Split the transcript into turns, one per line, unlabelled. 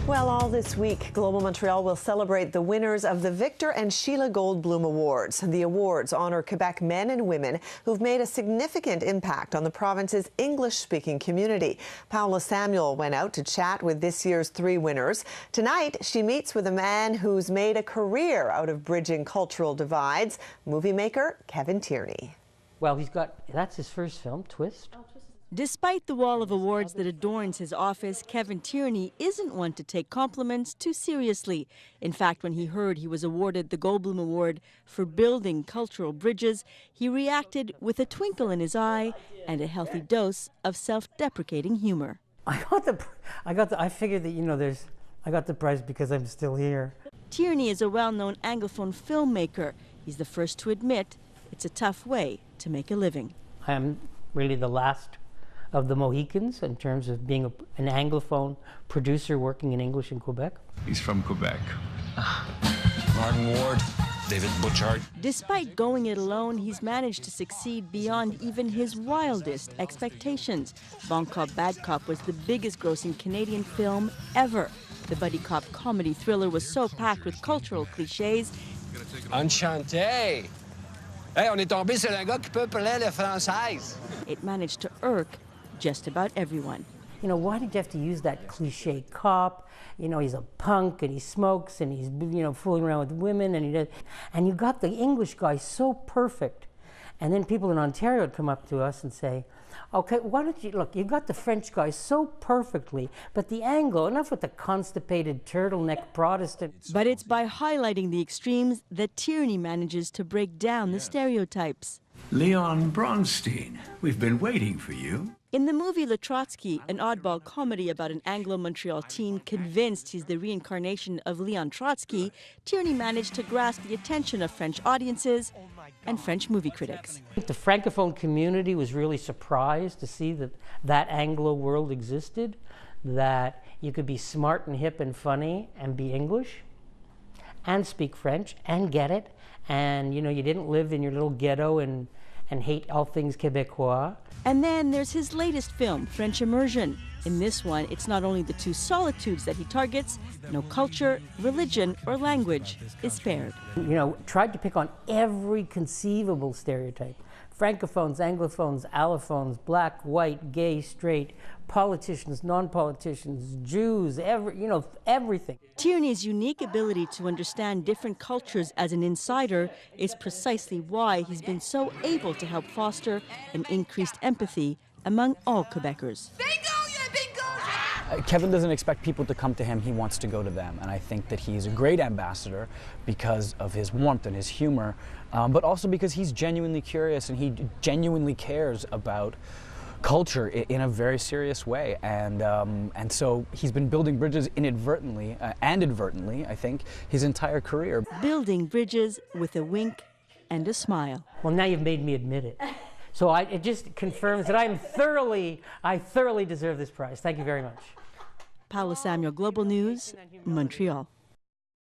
Well, all this week, Global Montreal will celebrate the winners of the Victor and Sheila Goldbloom Awards. The awards honor Quebec men and women who've made a significant impact on the province's English-speaking community. Paula Samuel went out to chat with this year's 3 winners. Tonight, she meets with a man who's made a career out of bridging cultural divides, movie maker Kevin Tierney.
Well, that's his first film, Twist.
Despite the wall of awards that adorns his office, Kevin Tierney isn't one to take compliments too seriously. In fact, when he heard he was awarded the Goldbloom Award for building cultural bridges, he reacted with a twinkle in his eye and a healthy dose of self-deprecating humor.
I figured that, I got the prize because I'm still here.
Tierney is a well-known Anglophone filmmaker. He's the first to admit it's a tough way to make a living.
I am really the last of the Mohicans in terms of being an Anglophone producer working in English in Quebec.
He's from Quebec.
Martin Ward, David Butchart.
Despite going it alone, he's managed to succeed beyond even his wildest expectations. Bon Cop, Bad Cop was the biggest grossing Canadian film ever. The buddy cop comedy thriller was so packed with cultural cliches.
Enchanté! Hey, on est tombé sur un gars qui peut parler le française.
It managed to irk just about everyone.
Why did you have to use that cliche cop? He's a punk and he smokes and he's, fooling around with women and you got the English guy so perfect. And then people in Ontario would come up to us and say, okay, why don't you, look, you got the French guy so perfectly, but the Anglo, enough with the constipated turtleneck Protestant.
But it's by highlighting the extremes that Tierney manages to break down the stereotypes.
Leon Bronstein, we've been waiting for you.
In the movie Le Trotsky, an oddball comedy about an Anglo-Montreal teen convinced he's the reincarnation of Leon Trotsky, Tierney managed to grasp the attention of French audiences and French movie critics.
The Francophone community was really surprised to see that Anglo world existed, that you could be smart and hip and funny and be English and speak French and get it, and you didn't live in your little ghetto and hate all things Québécois.
And then there's his latest film, French Immersion. In this one, it's not only the 2 solitudes that he targets, no culture, religion, or language is spared.
Tried to pick on every conceivable stereotype. Francophones, Anglophones, allophones, black, white, gay, straight, politicians, non-politicians, Jews, everything.
Tierney's unique ability to understand different cultures as an insider is precisely why he's been so able to help foster an increased empathy among all Quebecers.
Kevin doesn't expect people to come to him, he wants to go to them. And I think that he's a great ambassador because of his warmth and his humor, but also because he's genuinely curious and he genuinely cares about culture in a very serious way. And so he's been building bridges inadvertently and advertently, I think, his entire career.
Building bridges with a wink and a smile.
Well, now you've made me admit it. So it just confirms that I thoroughly deserve this prize. Thank you very much.
Paula Samuel, Global News, Montreal.